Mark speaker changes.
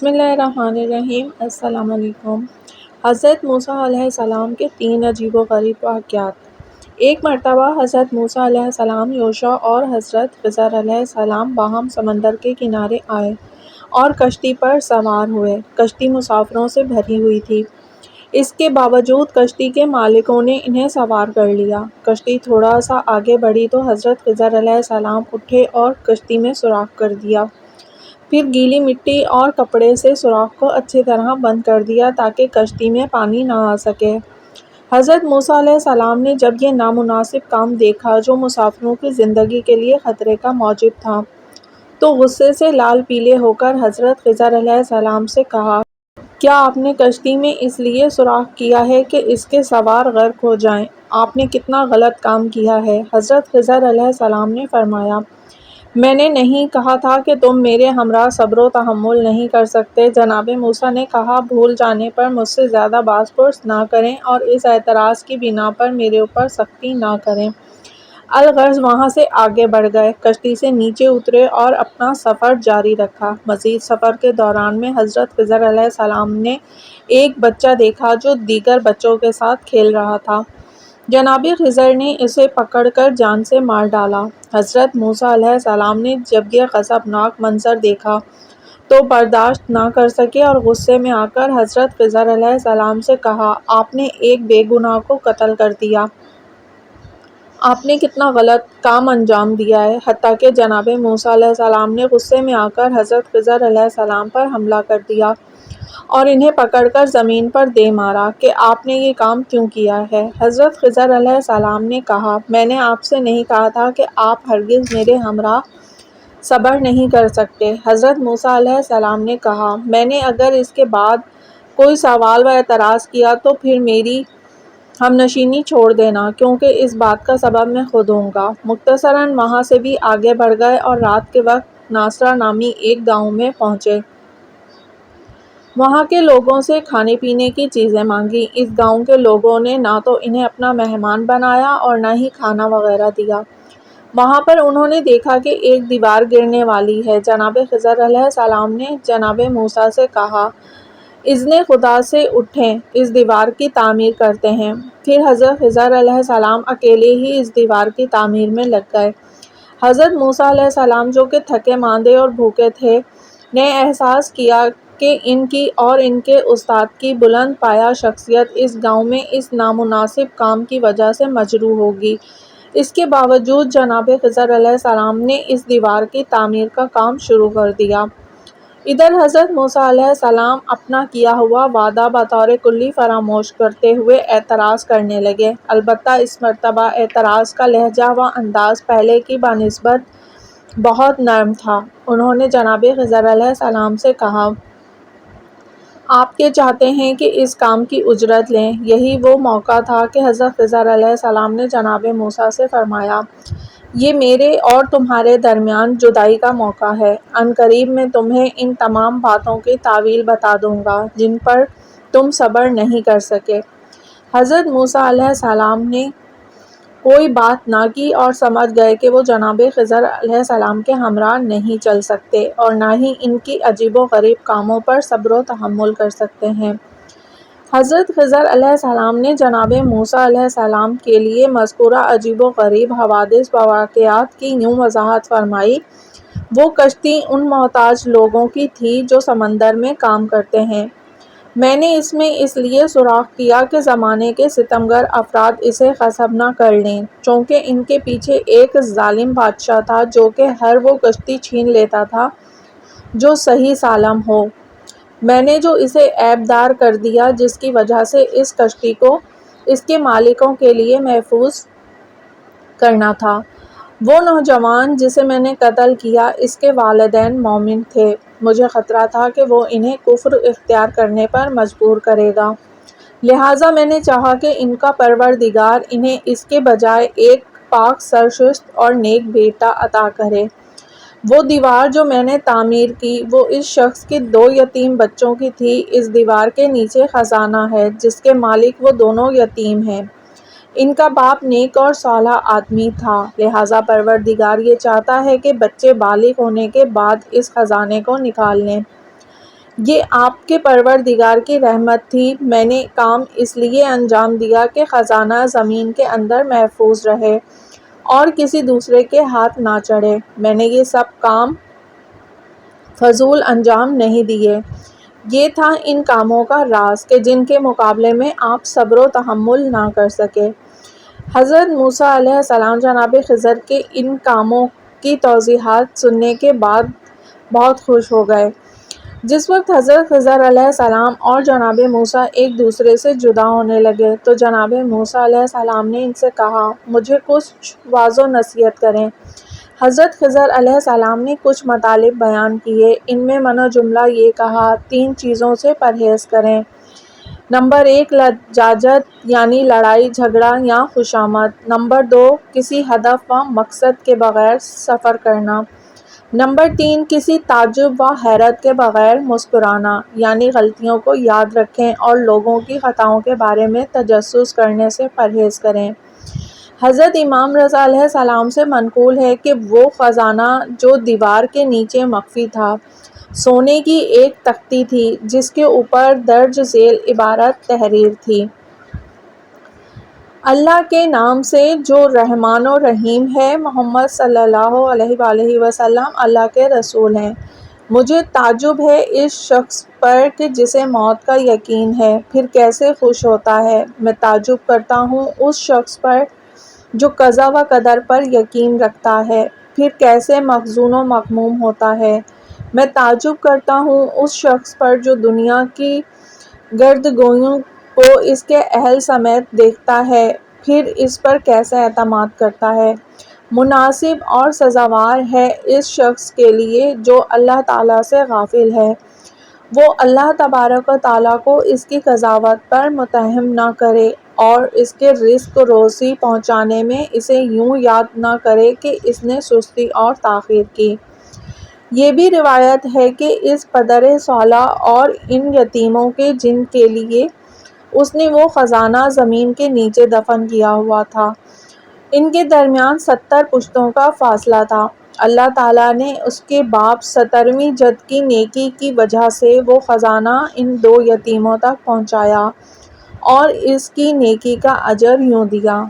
Speaker 1: بسم اللہ الرحمن الرحیم۔ السلام علیکم۔ حضرت موسیٰ علیہ السلام کے 3 عجیب و غریب واقعات۔ ایک مرتبہ حضرت موسیٰ علیہ السلام، یوشع اور حضرت خضر علیہ السلام باہم سمندر کے کنارے آئے اور کشتی پر سوار ہوئے۔ کشتی مسافروں سے بھری ہوئی تھی، اس کے باوجود کشتی کے مالکوں نے انہیں سوار کر لیا۔ کشتی تھوڑا سا آگے بڑھی تو حضرت خضر علیہ السلام اٹھے اور کشتی میں سوراخ کر دیا، پھر گیلی مٹی اور کپڑے سے سوراخ کو اچھی طرح بند کر دیا تاکہ کشتی میں پانی نہ آ سکے۔ حضرت موسیٰ علیہ السلام نے جب یہ نامناسب کام دیکھا جو مسافروں کی زندگی کے لیے خطرے کا موجب تھا تو غصے سے لال پیلے ہو کر حضرت خضر علیہ السلام سے کہا، کیا آپ نے کشتی میں اس لیے سوراخ کیا ہے کہ اس کے سوار غرق ہو جائیں؟ آپ نے کتنا غلط کام کیا ہے۔ حضرت خضر علیہ السلام نے فرمایا، میں نے نہیں کہا تھا کہ تم میرے ہمراہ صبر و تحمل نہیں کر سکتے۔ جناب موسیٰ نے کہا، بھول جانے پر مجھ سے زیادہ باز پرس نہ کریں اور اس اعتراض کی بنا پر میرے اوپر سختی نہ کریں۔ الغرض وہاں سے آگے بڑھ گئے، کشتی سے نیچے اترے اور اپنا سفر جاری رکھا۔ مزید سفر کے دوران میں حضرت خضر علیہ السلام نے ایک بچہ دیکھا جو دیگر بچوں کے ساتھ کھیل رہا تھا۔ جناب خضر نے اسے پکڑ کر جان سے مار ڈالا۔ حضرت موسیٰ علیہ السلام نے جب یہ غضبناک منظر دیکھا تو برداشت نہ کر سکے اور غصے میں آ کر حضرت خضر علیہ السلام سے کہا، آپ نے ایک بے گناہ کو قتل کر دیا، آپ نے کتنا غلط کام انجام دیا ہے۔ حتیٰ کہ جناب موسیٰ علیہ السلام نے غصے میں آ کر حضرت خضر علیہ السلام پر حملہ کر دیا اور انہیں پکڑ کر زمین پر دے مارا کہ آپ نے یہ کام کیوں کیا ہے۔ حضرت خضر علیہ السلام نے کہا، میں نے آپ سے نہیں کہا تھا کہ آپ ہرگز میرے ہمراہ صبر نہیں کر سکتے۔ حضرت موسیٰ علیہ السلام نے کہا، میں نے اگر اس کے بعد کوئی سوال و اعتراض کیا تو پھر میری ہم نشینی چھوڑ دینا، کیونکہ اس بات کا سبب میں خود ہوں گا۔ مختصراً وہاں سے بھی آگے بڑھ گئے اور رات کے وقت ناصرہ نامی ایک گاؤں میں پہنچے۔ وہاں کے لوگوں سے کھانے پینے کی چیزیں مانگی۔ اس گاؤں کے لوگوں نے نہ تو انہیں اپنا مہمان بنایا اور نہ ہی کھانا وغیرہ دیا۔ وہاں پر انہوں نے دیکھا کہ ایک دیوار گرنے والی ہے۔ جناب خضر علیہ السلام نے جناب موسیٰ سے کہا، اذن خدا سے اٹھیں، اس دیوار کی تعمیر کرتے ہیں۔ پھر حضرت خضر علیہ السلام اکیلے ہی اس دیوار کی تعمیر میں لگ گئے۔ حضرت موسیٰ علیہ السلام جو کہ تھکے ماندے اور بھوکے تھے، نے احساس کیا کہ ان کی اور ان کے استاد کی بلند پایہ شخصیت اس گاؤں میں اس نامناسب کام کی وجہ سے مجروح ہوگی۔ اس کے باوجود جناب خضر علیہ السلام نے اس دیوار کی تعمیر کا کام شروع کر دیا۔ ادھر حضرت موسیٰ علیہ السلام اپنا کیا ہوا وعدہ بطور کلی فراموش کرتے ہوئے اعتراض کرنے لگے، البتہ اس مرتبہ اعتراض کا لہجہ و انداز پہلے کی بنسبت بہت نرم تھا۔ انہوں نے جناب خضر علیہ السلام سے کہا، آپ کیا چاہتے ہیں کہ اس کام کی اجرت لیں؟ یہی وہ موقع تھا کہ حضرت خضر علیہ السلام نے جناب موسیٰ سے فرمایا، یہ میرے اور تمہارے درمیان جدائی کا موقع ہے۔ عنقریب میں تمہیں ان تمام باتوں کی تاویل بتا دوں گا جن پر تم صبر نہیں کر سکے۔ حضرت موسیٰ علیہ السلام نے کوئی بات نہ کی اور سمجھ گئے کہ وہ جناب خضر علیہ السلام کے ہمراہ نہیں چل سکتے اور نہ ہی ان کی عجیب و غریب کاموں پر صبر و تحمل کر سکتے ہیں۔ حضرت خضر علیہ السلام نے جناب موسیٰ علیہ السلام کے لیے مذکورہ عجیب و غریب حوادث و واقعات کی یوں وضاحت فرمائی، وہ کشتی ان محتاج لوگوں کی تھی جو سمندر میں کام کرتے ہیں۔ میں نے اس میں اس لیے سوراخ کیا کہ زمانے کے ستمگر افراد اسے غصب نہ کر لیں، چونکہ ان کے پیچھے ایک ظالم بادشاہ تھا جو کہ ہر وہ کشتی چھین لیتا تھا جو صحیح سالم ہو۔ میں نے جو اسے عیب دار کر دیا جس کی وجہ سے اس کشتی کو اس کے مالکوں کے لیے محفوظ کرنا تھا۔ وہ نوجوان جسے میں نے قتل کیا اس کے والدین مومن تھے، مجھے خطرہ تھا کہ وہ انہیں کفر اختیار کرنے پر مجبور کرے گا، لہٰذا میں نے چاہا کہ ان کا پروردگار انہیں اس کے بجائے ایک پاک سرشت اور نیک بیٹا عطا کرے۔ وہ دیوار جو میں نے تعمیر کی وہ اس شخص کے 2 یتیم بچوں کی تھی۔ اس دیوار کے نیچے خزانہ ہے جس کے مالک وہ دونوں یتیم ہیں۔ ان کا باپ نیک اور صالح آدمی تھا، لہٰذا پروردگار یہ چاہتا ہے کہ بچے بالغ ہونے کے بعد اس خزانے کو نکال لیں۔ یہ آپ کے پروردگار کی رحمت تھی۔ میں نے کام اس لیے انجام دیا کہ خزانہ زمین کے اندر محفوظ رہے اور کسی دوسرے کے ہاتھ نہ چڑھے۔ میں نے یہ سب کام فضول انجام نہیں دیے۔ یہ تھا ان کاموں کا راز کہ جن کے مقابلے میں آپ صبر و تحمل نہ کر سکے۔ حضرت موسیٰ علیہ السلام جناب خضر کے ان کاموں کی توضیحات سننے کے بعد بہت خوش ہو گئے۔ جس وقت حضرت خضر علیہ السلام اور جناب موسیٰ ایک دوسرے سے جدا ہونے لگے تو جناب موسیٰ علیہ السلام نے ان سے کہا، مجھے کچھ واعظ و نصیحت کریں۔ حضرت خضر علیہ السلام نے کچھ مطالب بیان کیے۔ ان میں منع جملہ یہ کہا، 3 چیزوں سے پرہیز کریں۔ نمبر 1 لجاجت یعنی لڑائی جھگڑا یا خوشامد۔ نمبر 2 کسی ہدف و مقصد کے بغیر سفر کرنا۔ نمبر 3 کسی تعجب و حیرت کے بغیر مسکرانا، یعنی غلطیوں کو یاد رکھیں اور لوگوں کی خطاؤں کے بارے میں تجسس کرنے سے پرہیز کریں۔ حضرت امام رضا علیہ السلام سے منقول ہے کہ وہ خزانہ جو دیوار کے نیچے مخفی تھا، سونے کی ایک تختی تھی جس کے اوپر درج ذیل عبارت تحریر تھی، اللہ کے نام سے جو رحمان و رحیم ہے، محمد صلی اللہ علیہ وآلہ وسلم اللہ کے رسول ہیں۔ مجھے تعجب ہے اس شخص پر کہ جسے موت کا یقین ہے، پھر کیسے خوش ہوتا ہے۔ میں تعجب کرتا ہوں اس شخص پر جو قضا و قدر پر یقین رکھتا ہے، پھر کیسے محزون و مغموم ہوتا ہے۔ میں تعجب کرتا ہوں اس شخص پر جو دنیا کی گردگوئیوں کو اس کے اہل سمیت دیکھتا ہے، پھر اس پر کیسے اعتماد کرتا ہے۔ مناسب اور سزاوار ہے اس شخص کے لیے جو اللہ تعالیٰ سے غافل ہے، وہ اللہ تبارک و تعالیٰ کو اس کی قضاوت پر متہم نہ کرے اور اس کے رزق روزی پہنچانے میں اسے یوں یاد نہ کرے کہ اس نے سستی اور تاخیر کی۔ یہ بھی روایت ہے کہ اس پدر صالح اور ان یتیموں کے جن کے لیے اس نے وہ خزانہ زمین کے نیچے دفن کیا ہوا تھا، ان کے درمیان 70 پشتوں کا فاصلہ تھا۔ اللہ تعالیٰ نے اس کے باپ 70ویں جد کی نیکی کی وجہ سے وہ خزانہ ان 2 یتیموں تک پہنچایا اور اس کی نیکی کا اجر یوں دیا۔